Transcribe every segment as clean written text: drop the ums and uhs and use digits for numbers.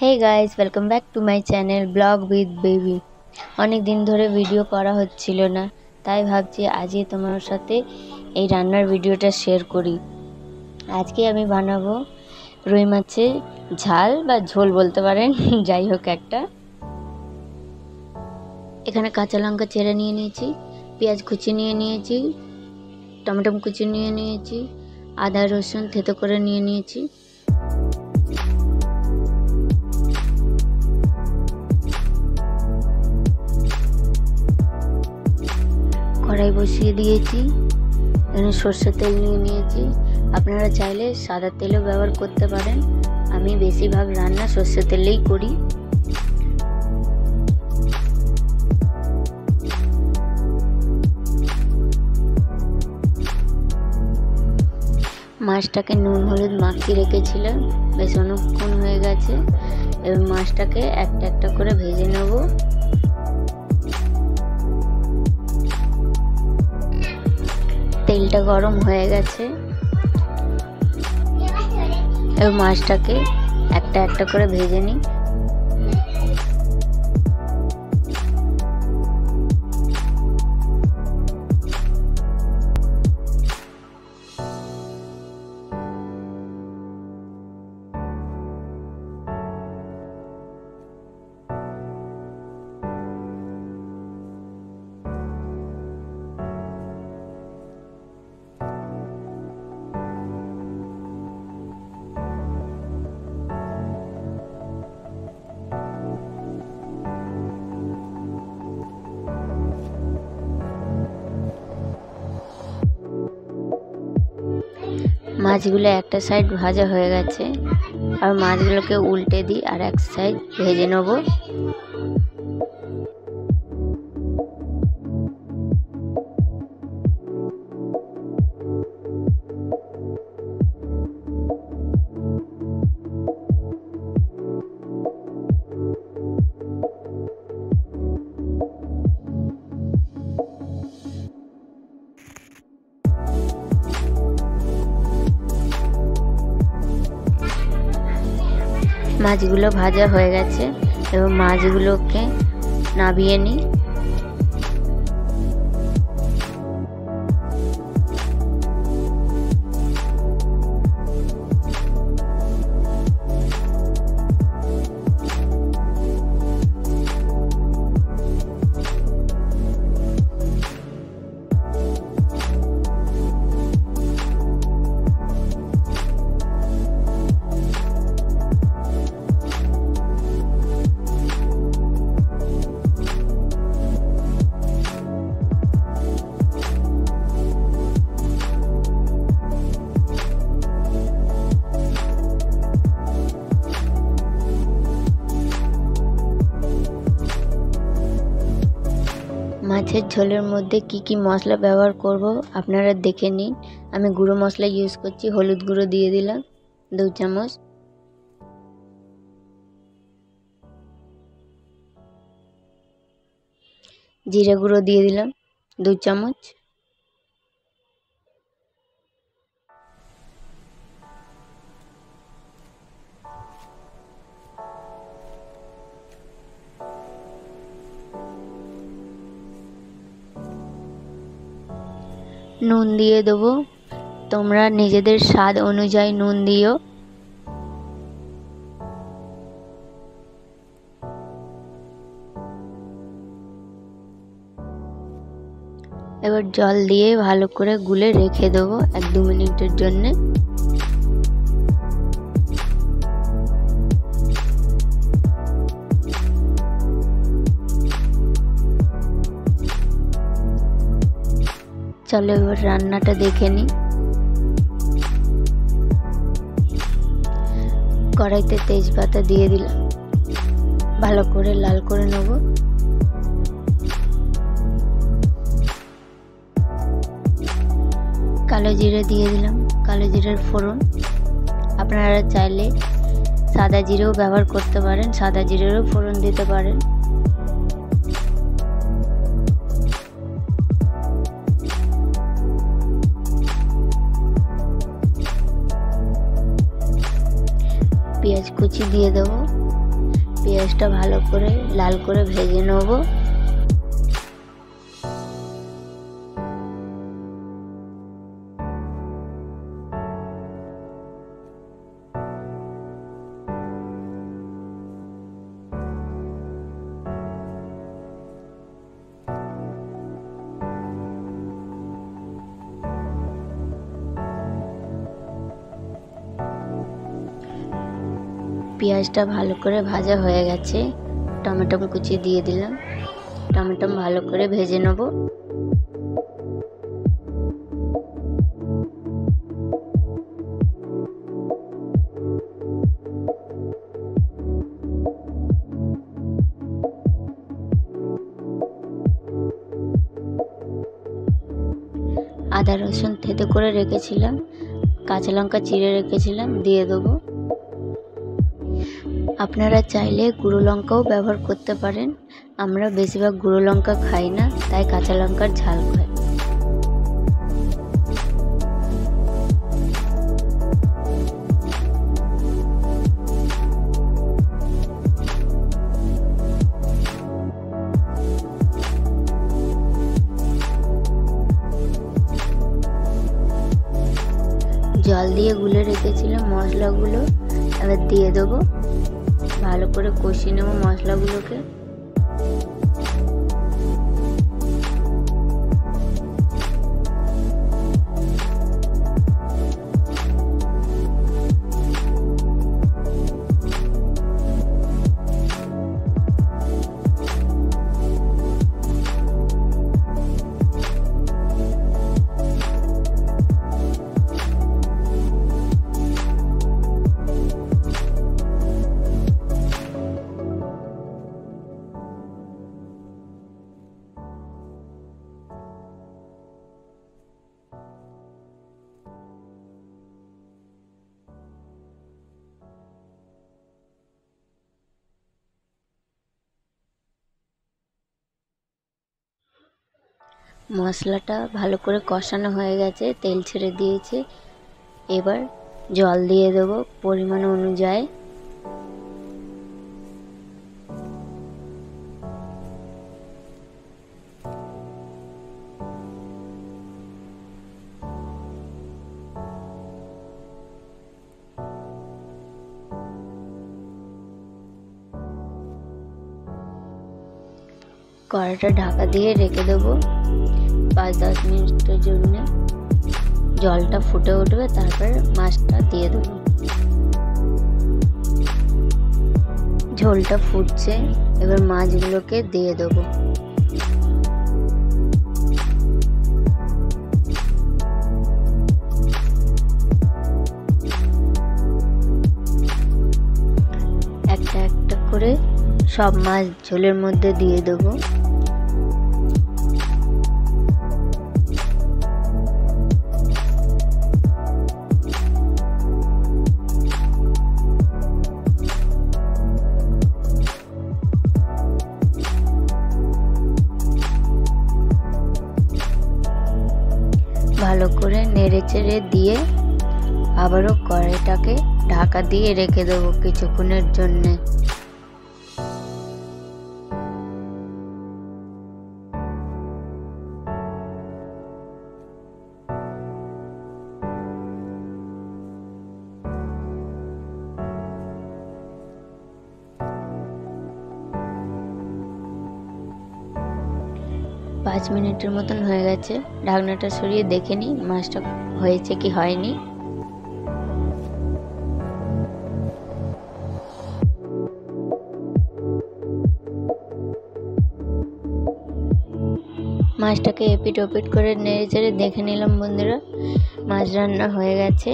Hey guys, welcome back to my channel blog with baby. অনেক দিন ধরে video করা হচ্ছিল না, তাই ভাবছি আজই তোমার সাথে এই রান্নার ভিডিওটা শেয়ার করি। আজকে আমি বানাবো রুই মাছের ঝাল বা ঝোল বলতে পারেন, যাই হোক একটা। এখানে কাঁচা লঙ্কা চেরা নিয়ে নিয়েছি, পেঁয়াজ কুচি নিয়ে নিয়েছি, টমেটো কুচি নিয়ে নিয়েছি, আদা রসুন থেতো করে নিয়ে নিয়েছি। কড়াই বসিয়ে দিয়েছি, এখানে সর্ষের তেল নিয়ে নিয়েছি। আপনারা চাইলে সাদা তেলও ব্যবহার করতে পারেন, আমি বেশিরভাগ রান্না সর্ষের তেলেই করি। মাছটাকে নুন হলুদ মাখিয়ে রেখেছিলাম, বেশ অনেকক্ষণ হয়ে গেছে। এবার মাছটাকে একটা একটা করে ভেজে নেব। তেলটা গরম হয়ে গেছে, এবার মাছটাকে একটা একটা করে ভেজে নিই। মাছগুলো একটা সাইড ভাজা হয়ে গেছে, আর মাছগুলোকে উল্টে দিই আর এক সাইড ভেজে নেব। মাছগুলো ভাজা হয়ে গেছে, এবং মাছগুলোকে নামিয়ে নিই। মাছের ঝোলের মধ্যে কি কি মশলা ব্যবহার করব আপনারা দেখে নিন। আমি গুঁড়ো মশলা ইউজ করছি, হলুদ গুঁড়ো দিয়ে দিলাম 2 চামচ, জিরে গুঁড়ো দিয়ে দিলাম 2 চামচ, নুন দিয়ে দেবো, তোমরা নিজেদের স্বাদ অনুযায়ী নুন দিও। এবার জল দিয়ে ভালো করে গুলে রেখে দেবো 1-2 মিনিটের জন্যে। চলো এবার রান্নাটা দেখে নিই। কড়াইতে তেজপাতা দিয়ে দিলাম, ভালো করে লাল করে নেব। কালো জিরে দিয়ে দিলাম, কালো জিরের ফোড়ন। আপনারা চাইলে সাদা জিরেও ব্যবহার করতে পারেন, সাদা জিরেরও ফোড়ন দিতে পারেন। পেঁয়াজ কুচি দিয়ে দেবো, পেঁয়াজটা ভালো করে লাল করে ভেজে নেব। পেঁয়াজটা ভালো করে ভাজা হয়ে গেছে, টমেটো কুচি দিয়ে দিলাম। টমেটো ভালো করে ভেজে নেব। আদা রসুন থেতো করে রেখেছিলাম, কাঁচা লঙ্কা চিড়ে রেখেছিলাম, দিয়ে দেবো। আপনারা চাইলে গুঁড়ো লঙ্কাও ব্যবহার করতে পারেন। আমরা বেশিরভাগ গুঁড়ো লঙ্কা খাই না, তাই কাঁচা লঙ্কার ঝাল খাই। জল দিয়ে গুলে রেখেছিলাম মশলাগুলো, এবার দিয়ে দেবো। ভালো করে কষিয়ে নেব মশলাগুলোকে। মশলাটা ভালো করে কষানো হয়ে গেছে, তেল ছেড়ে দিয়েছে। এবার জল দিয়ে দেবো পরিমাণ অনুযায়ী। কড়াইটা ঢাকা দিয়ে রেখে দেবো 5-10 মিনিটের জন্য। জলটা ফুটে উঠবে, তারপর মাছটা দিয়ে দেবো। ঝোলটা ফুটছে, এবার মাছগুলোকে দিয়ে দেবো। একটা একটা করে সব মাছ ঝোলের মধ্যে দিয়ে দেবো। ভালো করে নেড়ে চেড়ে দিয়ে আবারও কড়াইটাকে ঢাকা দিয়ে রেখে দেবো কিছুক্ষণের জন্যে। পাঁচ মিনিটের মতন হয়ে গেছে, ঢাকনাটা সরিয়ে দেখে নিই মাছটা হয়েছে কি হয়নি। মাছটাকে এপিট ওপিট করে নেড়ে চেড়ে দেখে নিলাম বন্ধুরা, মাছ রান্না হয়ে গেছে।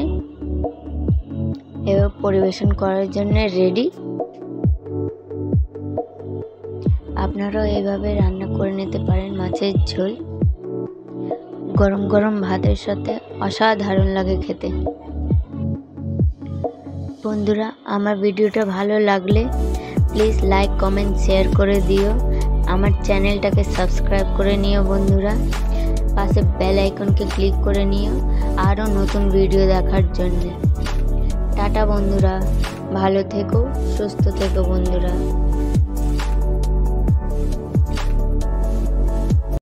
এবার পরিবেশন করার জন্য রেডি। আপনারাও এইভাবে রান্না করে নিতে পারেন মাছের ঝোল। গরম গরম ভাতের সাথে অসাধারণ লাগে খেতে। বন্ধুরা, আমার ভিডিওটা ভালো লাগলে প্লিজ লাইক কমেন্ট শেয়ার করে দিও। আমার চ্যানেলটাকে সাবস্ক্রাইব করে নিও বন্ধুরা। পাশে বেল আইকনকে ক্লিক করে নিও আরও নতুন ভিডিও দেখার জন্য। টাটা বন্ধুরা, ভালো থেকো, সুস্থ থেকো বন্ধুরা।